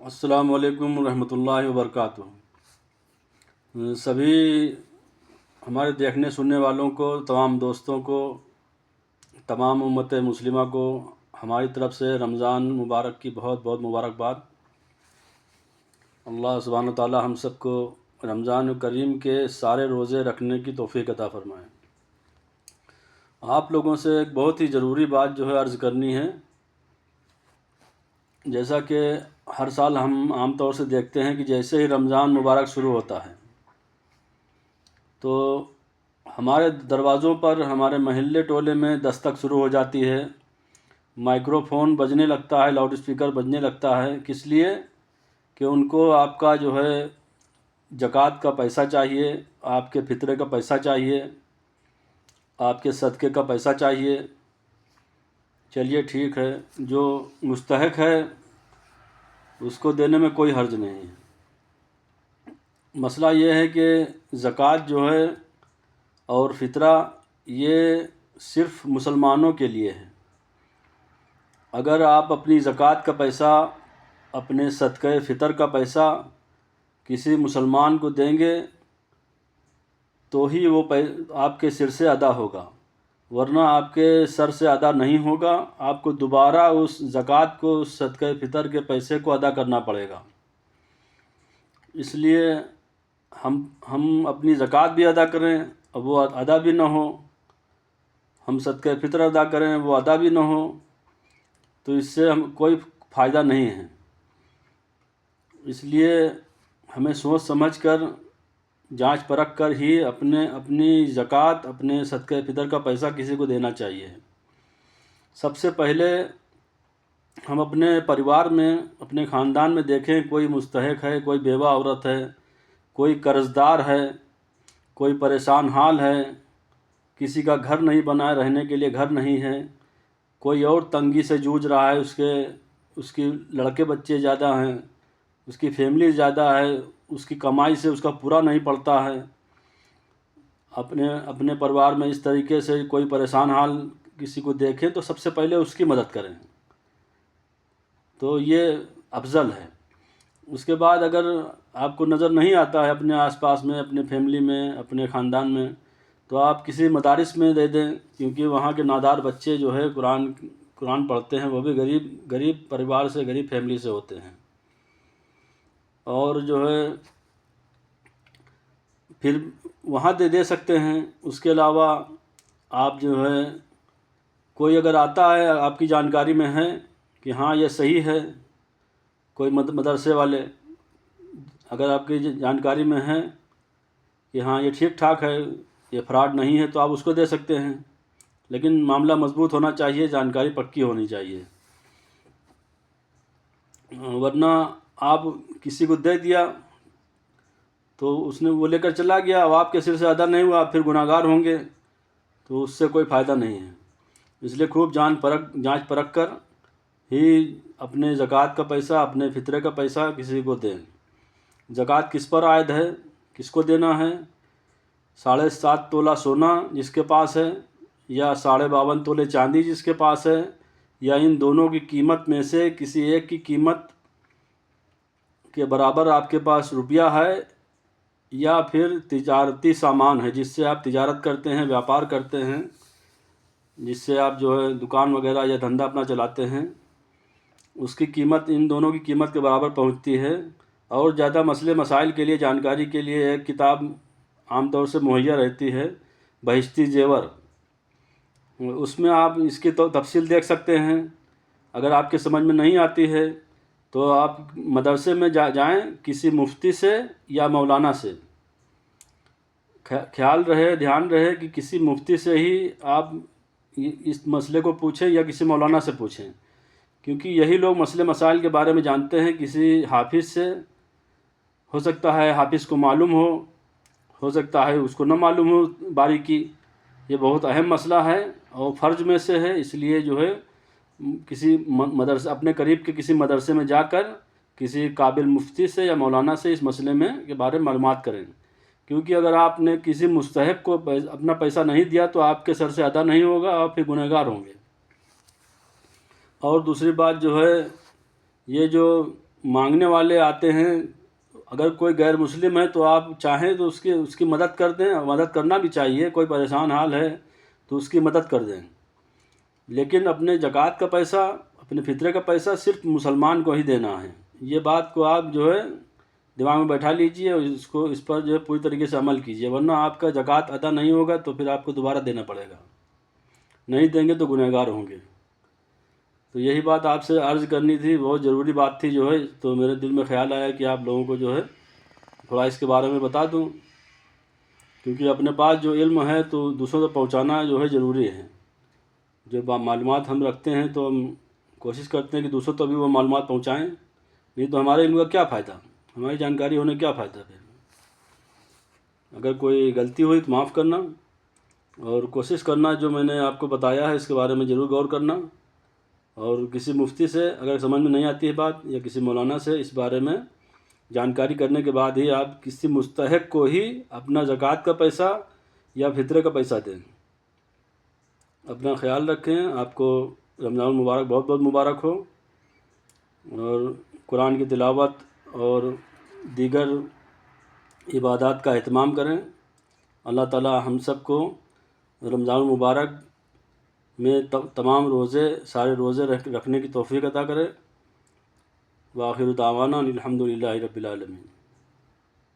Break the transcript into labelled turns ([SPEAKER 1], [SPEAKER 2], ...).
[SPEAKER 1] السلام علیکم ورحمۃ اللہ وبرکاتہ۔ سبھی ہمارے دیکھنے سننے والوں کو، تمام دوستوں کو، تمام امت مسلمہ کو ہماری طرف سے رمضان مبارک کی بہت بہت مبارکباد۔ اللہ سبحانہ و تعالی ہم سب کو رمضان کریم کے سارے روزے رکھنے کی توفیق عطا فرمائے۔ آپ لوگوں سے ایک بہت ہی ضروری بات جو ہے عرض کرنی ہے۔ جیسا کہ ہر سال ہم عام طور سے دیکھتے ہیں کہ جیسے ہی رمضان مبارک شروع ہوتا ہے تو ہمارے دروازوں پر، ہمارے محلے ٹولے میں دستک شروع ہو جاتی ہے، مائکرو فون بجنے لگتا ہے، لاؤڈ اسپیکر بجنے لگتا ہے۔ کس لیے؟ کہ ان کو آپ کا جو ہے زکوٰۃ کا پیسہ چاہیے، آپ کے فطرے کا پیسہ چاہیے، آپ کے صدقے کا پیسہ چاہیے۔ چلیے ٹھیک ہے، جو مستحق ہے اس کو دینے میں کوئی حرج نہیں ہے۔ مسئلہ یہ ہے کہ زکوٰۃ جو ہے اور فطرہ یہ صرف مسلمانوں کے لیے ہے۔ اگر آپ اپنی زکوٰۃ کا پیسہ، اپنے صدقہ فطر کا پیسہ کسی مسلمان کو دیں گے تو ہی وہ آپ کے سر سے ادا ہوگا، ورنہ آپ کے سر سے ادا نہیں ہوگا۔ آپ کو دوبارہ اس زکوٰۃ کو، اس صدقہ فطر کے پیسے کو ادا کرنا پڑے گا۔ اس لیے ہم اپنی زکوٰۃ بھی ادا کریں اور وہ ادا بھی نہ ہو، ہم صدقہ فطر ادا کریں وہ ادا بھی نہ ہو، تو اس سے کوئی فائدہ نہیں ہے۔ اس لیے ہمیں سوچ سمجھ کر، جانچ پرکھ کر ہی اپنی زکوٰۃ، اپنے صدقہ فطر کا پیسہ کسی کو دینا چاہیے۔ سب سے پہلے ہم اپنے پریوار میں، اپنے خاندان میں دیکھیں کوئی مستحق ہے، کوئی بیوہ عورت ہے، کوئی قرض دار ہے، کوئی پریشان حال ہے، کسی کا گھر نہیں بنا، رہنے کے لیے گھر نہیں ہے، کوئی اور تنگی سے جوجھ رہا ہے، اس کی لڑکے بچے زیادہ ہیں، اس کی فیملی زیادہ ہے، اس کی کمائی سے اس کا پورا نہیں پڑتا ہے۔ اپنے پریوار میں اس طریقے سے کوئی پریشان حال کسی کو دیکھیں تو سب سے پہلے اس کی مدد کریں، تو یہ افضل ہے۔ اس کے بعد اگر آپ کو نظر نہیں آتا ہے اپنے آس پاس میں، اپنے فیملی میں، اپنے خاندان میں، تو آپ کسی مدارس میں دے دیں، کیونکہ وہاں کے نادار بچے جو ہے قرآن پڑھتے ہیں، وہ بھی غریب پریوار سے، غریب فیملی سے ہوتے ہیں۔ اور جو ہے پھر وہاں دے سکتے ہیں۔ اس کے علاوہ آپ جو ہے کوئی اگر آتا ہے، آپ کی جانکاری میں ہے کہ ہاں یہ صحیح ہے، کوئی مدرسے والے اگر آپ کی جانکاری میں ہیں کہ ہاں یہ ٹھیک ٹھاک ہے، یہ فراڈ نہیں ہے، تو آپ اس کو دے سکتے ہیں، لیکن معاملہ مضبوط ہونا چاہیے، جانکاری پکی ہونی چاہیے۔ ورنہ آپ کسی کو دے دیا تو اس نے وہ لے کر چلا گیا، اب آپ کے سر سے ادا نہیں ہوا، آپ پھر گناہ گار ہوں گے، تو اس سے کوئی فائدہ نہیں ہے۔ اس لیے خوب جانچ پرکھ کر ہی اپنے زکوٰۃ کا پیسہ، اپنے فطرے کا پیسہ کسی کو دیں۔ زکوٰۃ کس پر عائد ہے، کس کو دینا ہے؟ 7.5 تولہ سونا جس کے پاس ہے، یا 52.5 تولے چاندی جس کے پاس ہے، یا ان دونوں کی قیمت میں سے کسی ایک کی قیمت کے برابر آپ کے پاس روپیہ ہے، یا پھر تجارتی سامان ہے جس سے آپ تجارت کرتے ہیں، بیاپار کرتے ہیں، جس سے آپ جو ہے دکان وغیرہ یا دھندا اپنا چلاتے ہیں، اس کی قیمت ان دونوں کی قیمت کے برابر پہنچتی ہے۔ اور زیادہ مسئلے مسائل کے لیے، جانکاری کے لیے ایک کتاب عام طور سے مہیا رہتی ہے، بہشتی زیور، اس میں آپ اس کی تفصیل دیکھ سکتے ہیں۔ اگر آپ کے سمجھ میں نہیں آتی ہے تو آپ مدرسے میں جائیں، کسی مفتی سے یا مولانا سے، خیال رہے، دھیان رہے کہ کسی مفتی سے ہی آپ اس مسئلے کو پوچھیں یا کسی مولانا سے پوچھیں، کیونکہ یہی لوگ مسئلے مسائل کے بارے میں جانتے ہیں۔ کسی حافظ سے ہو سکتا ہے حافظ کو معلوم ہو سکتا ہے اس کو نہ معلوم ہو باریکی۔ یہ بہت اہم مسئلہ ہے اور فرض میں سے ہے، اس لیے جو ہے کسی مدرسے، اپنے قریب کے کسی مدرسے میں جا کر کسی قابل مفتی سے یا مولانا سے اس مسئلے کے بارے میں معلومات کریں، کیونکہ اگر آپ نے کسی مستحق کو اپنا پیسہ نہیں دیا تو آپ کے سر سے ادا نہیں ہوگا، آپ پھر گنہگار گار ہوں گے۔ اور دوسری بات جو ہے، یہ جو مانگنے والے آتے ہیں، اگر کوئی غیر مسلم ہے تو آپ چاہیں تو اس کی مدد کر دیں، اور مدد کرنا بھی چاہیے، کوئی پریشان حال ہے تو اس کی مدد کر دیں، لیکن اپنے زکوٰۃ کا پیسہ، اپنے فطرے کا پیسہ صرف مسلمان کو ہی دینا ہے۔ یہ بات کو آپ جو ہے دماغ میں بیٹھا لیجئے، اور اس پر جو ہے پوری طریقے سے عمل کیجئے، ورنہ آپ کا زکوٰۃ ادا نہیں ہوگا تو پھر آپ کو دوبارہ دینا پڑے گا، نہیں دیں گے تو گنہگار ہوں گے۔ تو یہی بات آپ سے عرض کرنی تھی، بہت ضروری بات تھی جو ہے، تو میرے دل میں خیال آیا کہ آپ لوگوں کو جو ہے تھوڑا اس کے بارے میں بتا دوں، کیونکہ اپنے پاس جو علم ہے تو دوسروں تک پہنچانا جو ہے ضروری ہے۔ جو معلومات ہم رکھتے ہیں تو ہم کوشش کرتے ہیں کہ دوسروں تک بھی وہ معلومات پہنچائیں، نہیں تو ہمارے علم کا کیا فائدہ، ہماری جانکاری ہونے کا کیا فائدہ پھر۔ اگر کوئی غلطی ہوئی تو معاف کرنا، اور کوشش کرنا جو میں نے آپ کو بتایا ہے اس کے بارے میں ضرور غور کرنا، اور کسی مفتی سے اگر سمجھ میں نہیں آتی ہے بات، یا کسی مولانا سے اس بارے میں جانکاری کرنے کے بعد ہی آپ کسی مستحق کو ہی اپنا زکوٰۃ کا پیسہ یا فطرے کا پیسہ دیں۔ اپنا خیال رکھیں، آپ کو رمضان المبارک بہت بہت مبارک ہو، اور قرآن کی تلاوت اور دیگر عبادات کا اہتمام کریں۔ اللہ تعالی ہم سب کو رمضان المبارک میں تمام روزے، سارے روزے رکھنے کی توفیق عطا کرے۔ وآخر دعوانا الحمد للہ رب العالمین۔